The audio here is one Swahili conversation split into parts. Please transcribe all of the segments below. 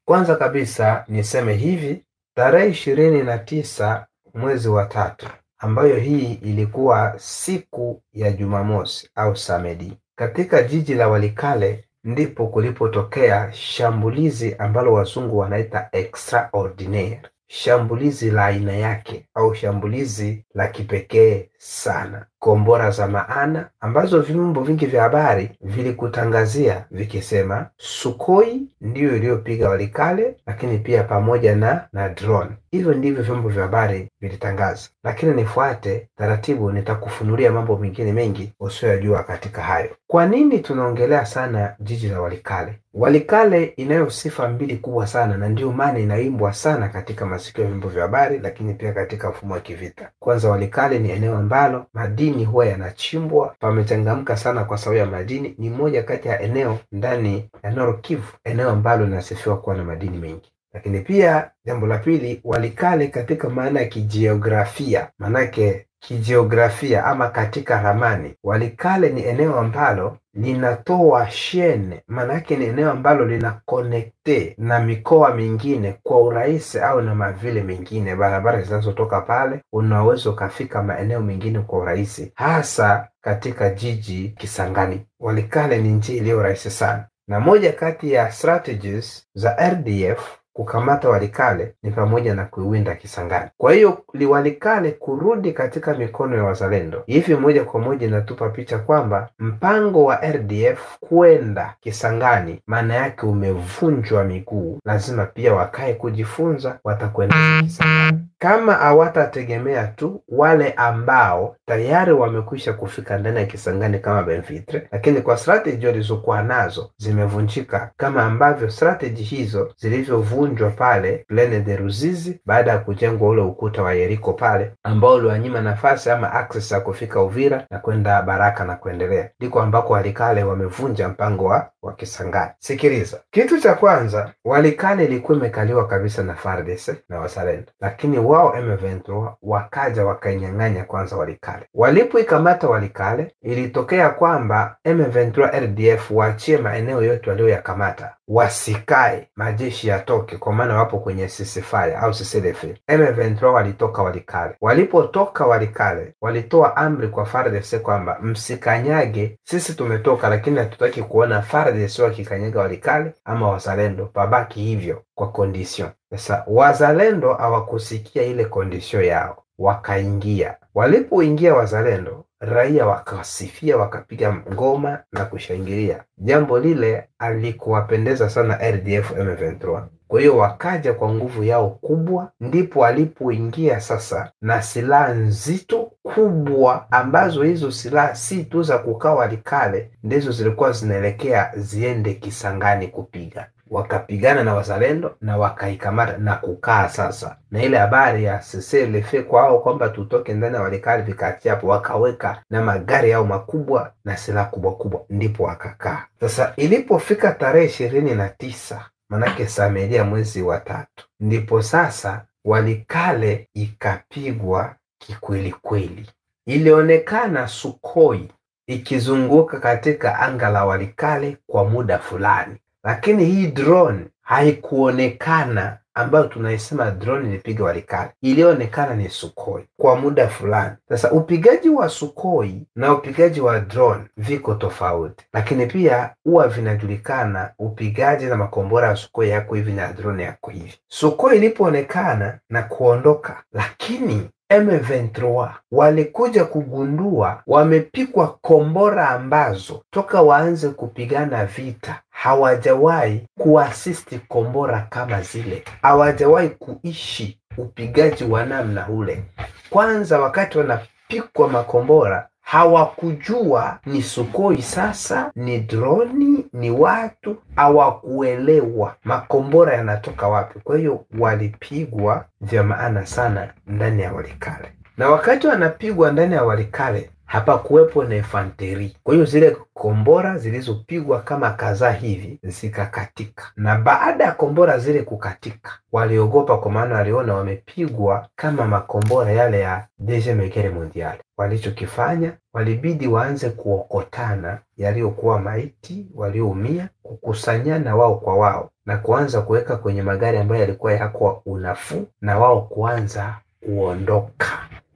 Kwanza kabisa niseme hivi, tarehe 29 mwezi wa 3, ambayo hii ilikuwa siku ya Jumamosi au Samedi, katika jiji la Walikale ndipo kulipotokea shambulizi ambalo wazungu wanaita extraordinaire, shambulizi la aina yake au shambulizi la kipekee sana. Kombora za maana ambazo vyombo vingi vya habari vilikutangazia vikisema Sukhoi ndiyo iliyopiga Walikale, lakini pia pamoja na drone. Hivyo ndivyo vyombo vya habari vilitangaza, lakini nifuate taratibu, nitakufunulia mambo mengine mengi usiyojua katika hayo. Kwa nini tunaongelea sana jiji la Walikale? Walikale inayo sifa mbili kubwa sana, na ndio maana inaimbwa sana katika masikio ya vyombo vya habari, lakini pia katika mfumo wa kivita. Kwanza, Walikale ni eneo ambalo madini huwa yanachimbwa, pamechangamka sana kwa sababu ya madini. Ni moja kati ya eneo ndani ya Nord Kivu, eneo ambalo linasifiwa kuwa na madini mengi. Lakini pia jambo la pili, Walikale katika maana ya kijiografia, manake kijiografia ama katika ramani, Walikale ni eneo ambalo linatoa shene, manake ni eneo ambalo lina connecte na mikoa mingine kwa urahisi, au na mavile mengine, barabara zinazotoka pale unaweza ukafika maeneo mengine kwa urahisi, hasa katika jiji Kisangani. Walikale ni njia iliyo rahisi sana, na moja kati ya strategies za RDF kukamata Walikale ni pamoja na kuiwinda Kisangani. Kwa hiyo Walikale kurudi katika mikono ya wazalendo, hivi moja kwa moja inatupa picha kwamba mpango wa RDF kwenda Kisangani maana yake umevunjwa miguu. Lazima pia wakae kujifunza watakwenda Kisangani. Kama hawatategemea tu wale ambao tayari wamekwisha kufika ndani ya Kisangani kama Benfitre, lakini kwa strategy walizokuwa nazo zimevunjika, kama ambavyo strategy hizo zilivyovunjwa pale Plaine de Ruzizi baada ya kujengwa ule ukuta wa Yeriko pale, ambao uliwanyima nafasi ama access ya kufika Uvira na kwenda Baraka na kuendelea. Ndiko ambako Walikale wamevunja mpango wa Kisangani. Sikiliza, kitu cha kwanza, Walikale ilikuwa imekaliwa kabisa na FARDC na wazalendo, lakini wao M23 wakaja wakainyang'anya kwanza Walikale. Walipoikamata Walikale, ilitokea kwamba M23 RDF waachie maeneo yote walioyakamata, wasikae, majeshi yatoke, kwa maana wapo kwenye ceasefire au CCDF. M23 walitoka Walikale. Walipotoka Walikale, walitoa amri kwa FARDC kwamba msikanyage, sisi tumetoka, lakini hatutaki kuona FARDC wakikanyaga Walikale ama wazalendo, pabaki hivyo kwa condition. Sasa wazalendo hawakusikia ile condition yao, wakaingia. Walipoingia wazalendo, raia wakasifia, wakapiga ngoma na kushangilia. Jambo lile alikuwapendeza sana RDF M23. Kwa hiyo wakaja kwa nguvu yao kubwa, ndipo walipoingia sasa na silaha nzito kubwa, ambazo hizo silaha si tu za kukaa Walikale, ndizo zilikuwa zinaelekea ziende Kisangani kupiga. Wakapigana na wazalendo na wakaikamata na kukaa sasa. Na ile habari ya CCLF kwao kwamba tutoke ndani ya Walikale vikati hapo, wakaweka na magari yao makubwa na silaha kubwa kubwa, ndipo wakakaa. Sasa ilipofika tarehe 29, manake Samedi ya mwezi wa 3, ndipo sasa Walikale ikapigwa kikweli kweli. Ilionekana Sukhoi ikizunguka katika anga la Walikale kwa muda fulani, lakini hii drone haikuonekana, ambayo tunaisema drone ilipiga Walikale. Ilionekana ni Sukhoi kwa muda fulani. Sasa upigaji wa Sukhoi na upigaji wa drone viko tofauti, lakini pia huwa vinajulikana upigaji na makombora ya Sukhoi yako hivi na drone yako hivi. Sukhoi ilipoonekana na kuondoka, lakini M23 walikuja kugundua wamepigwa kombora ambazo toka waanze kupigana vita hawajawahi kuasisti kombora kama zile, hawajawahi kuishi upigaji wa namna ule. Kwanza wakati wanapigwa makombora hawakujua ni Sukhoi, sasa ni droni, ni watu, hawakuelewa makombora yanatoka wapi. Kwa hiyo walipigwa vya maana sana ndani ya Walikale. Na wakati wanapigwa ndani ya Walikale, hapa kuwepo na infanteri. Kwa hiyo zile kombora zilizopigwa kama kadhaa hivi zikakatika, na baada ya kombora zile kukatika waliogopa, kwa maana waliona wamepigwa kama makombora yale ya Deuxième Guerre Mondiale. Walichokifanya, walibidi waanze kuokotana yaliyokuwa maiti, walioumia, kukusanyana wao kwa wao na kuanza kuweka kwenye magari ambayo yalikuwa yako unafuu, na wao kuanza kuondoka.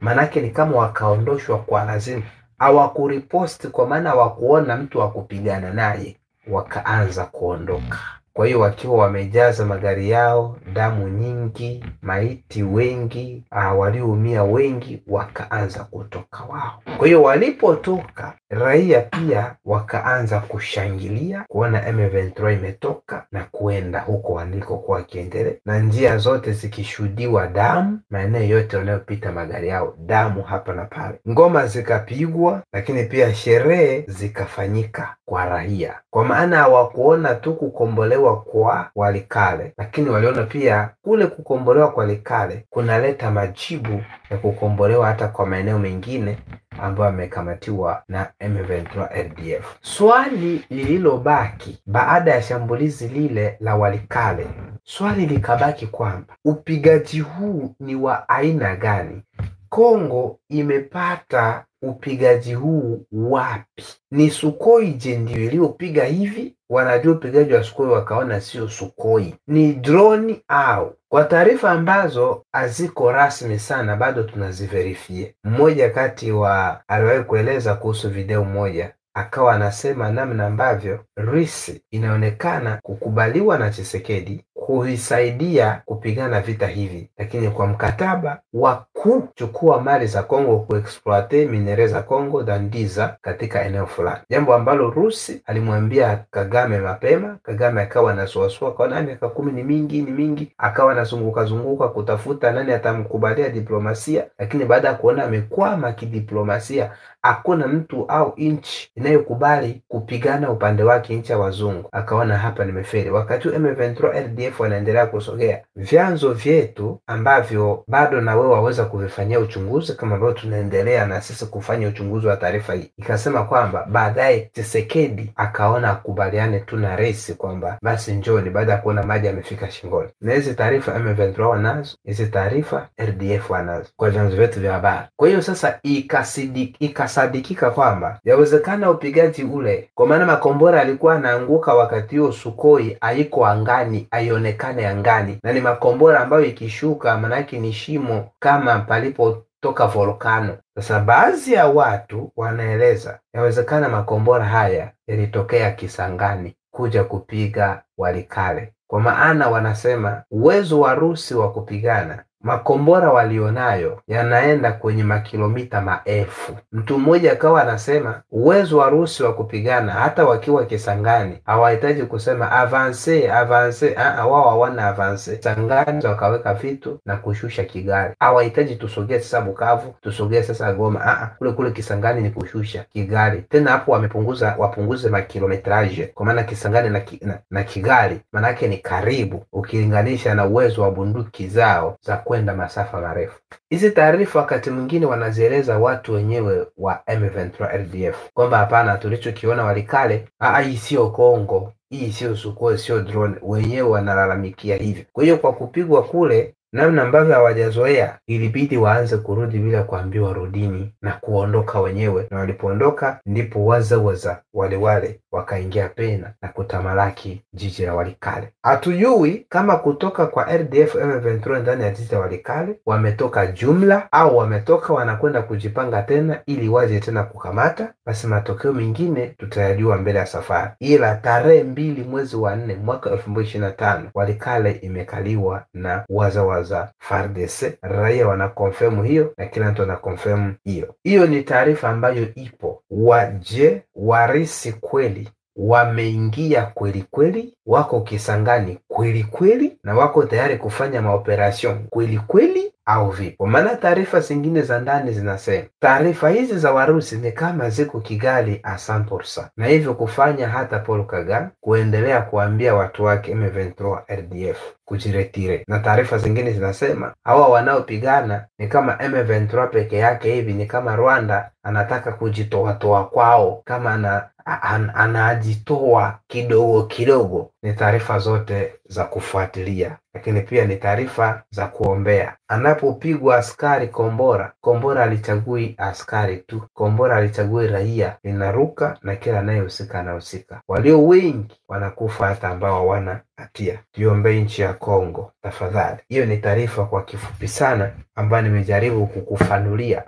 Manake ni kama wakaondoshwa kwa lazima, hawakuriposti kwa maana hawakuona mtu wa kupigana naye, wakaanza kuondoka. Kwa hiyo wakiwa wamejaza magari yao, damu nyingi, maiti wengi, walioumia wengi, wakaanza kutoka wao. Kwa hiyo walipotoka, raia pia wakaanza kushangilia kuona M23 imetoka na kuenda huko walikokuwa wakiendelea, na njia zote zikishuhudiwa damu, maeneo yote wanayopita magari yao damu hapa na pale. Ngoma zikapigwa, lakini pia sherehe zikafanyika kwa raia, kwa maana hawakuona tu kukombolewa kwa Walikale, lakini waliona pia kule kukombolewa kwa Walikale kunaleta majibu ya kukombolewa hata kwa maeneo mengine ambayo yamekamatiwa na M23 RDF. Swali lililobaki baada ya shambulizi lile la Walikale, swali likabaki kwamba upigaji huu ni wa aina gani? Kongo imepata upigaji huu wapi? Ni Sukhoi je ndio iliyopiga hivi? Wanajua upigaji wa Sukhoi wakaona sio Sukhoi, ni drone au? Kwa taarifa ambazo haziko rasmi sana, bado tunaziverifie. Mmoja kati wa aliwahi kueleza kuhusu video moja, akawa anasema namna ambavyo Rwanda inaonekana kukubaliwa na Tshisekedi kuisaidia kupigana vita hivi, lakini kwa mkataba wa kuchukua mali za Kongo, kuexploite minere za Kongo dandiza katika eneo fulani, jambo ambalo Rusi alimwambia Kagame mapema. Kagame akawa anasuasua kwa nani, miaka 10 ni mingi, akawa anazunguka kutafuta nani atamkubalia diplomasia, lakini baada ya kuona amekwama kidiplomasia, hakuna mtu au inchi inayokubali kupigana upande wake, nchi ya wazungu, akaona hapa nimefeli. Wakati M23 RDF wanaendelea kusogea, vyanzo vyetu ambavyo bado na wewe waweza kuvifanyia uchunguzi kama ambavyo tunaendelea na sisi kufanya uchunguzi wa taarifa hii, ikasema kwamba baadaye Tshisekedi akaona akubaliane tu na rais kwamba basi njoni, baada ya kuona maji yamefika shingoni. Na hizi taarifa M23 wanazo, hizi taarifa RDF wanazo kwa vyanzo vyetu vya habari. Kwa hiyo sasa ikasadikika kwamba yawezekana upigaji ule, kwa maana makombora alikuwa anaanguka wakati huo Sukhoi haiko angani, haionekane angani, na ni makombora ambayo ikishuka manake ni shimo kama palipotoka volkano. Sasa baadhi ya watu wanaeleza yawezekana makombora haya yalitokea Kisangani kuja kupiga Walikale, kwa maana wanasema uwezo wa Rusi wa kupigana, makombora walionayo yanaenda kwenye makilomita maelfu. Mtu mmoja akawa anasema uwezo wa Rusi wa kupigana hata wakiwa Kisangani hawahitaji kusema avance, wao hawana avance. Kisangani wakaweka vitu na kushusha Kigali, hawahitaji tusogee sasa Bukavu, tusogee sasa Goma. Kule Kisangani ni kushusha Kigali. Tena hapo wapunguze makilometraje, kwa maana Kisangani na Kigali manake ni karibu ukilinganisha na uwezo wa bunduki zao za kwenda masafa marefu. Hizi taarifa wakati mwingine wanazieleza watu wenyewe wa M23 RDF kwamba hapana, tulichokiona Walikale, hii sio Kongo, hii sio Sukhoi, sio drone. Wenyewe wanalalamikia hivyo. Kwa hiyo kwa kupigwa kule, namna ambavyo hawajazoea, ilibidi waanze kurudi bila kuambiwa rudini na kuondoka wenyewe, na walipoondoka ndipo waza wale wakaingia pena na kutamalaki jiji la Walikale. Hatujui kama kutoka kwa RDF M23 ndani ya jiji la Walikale wametoka jumla au wametoka wanakwenda kujipanga tena ili waje tena kukamata. Basi matokeo mengine tutayajua mbele ya safari, ila tarehe 2 mwezi wa 4 mwaka 2025 Walikale imekaliwa na waza FARDC. Raia wana confirm hiyo na kila mtu ana confirm hiyo. Hiyo ni taarifa ambayo ipo. Waje warisi kweli wameingia kweli, wako Kisangani kweli, na wako tayari kufanya maoperation kweli au vipi? Kwa maana taarifa zingine za ndani zinasema taarifa hizi za Warusi ni kama ziko Kigali 100%, na hivyo kufanya hata Paul Kagame kuendelea kuambia watu wake M23 RDF kujiretire. Na taarifa zingine zinasema hawa wanaopigana ni kama M23 peke yake hivi, ni kama Rwanda anataka kujitoa kwao, kama anajitoa kidogo kidogo. Ni taarifa zote za kufuatilia, lakini pia ni taarifa za kuombea. Anapopigwa askari kombora, kombora alichagui askari tu, kombora alichagui raia, linaruka na kila anayehusika anahusika. Walio wengi wanakufa hata ambao hawana hatia. Tuiombee nchi ya Kongo tafadhali. Hiyo ni taarifa kwa kifupi sana ambayo nimejaribu kukufanulia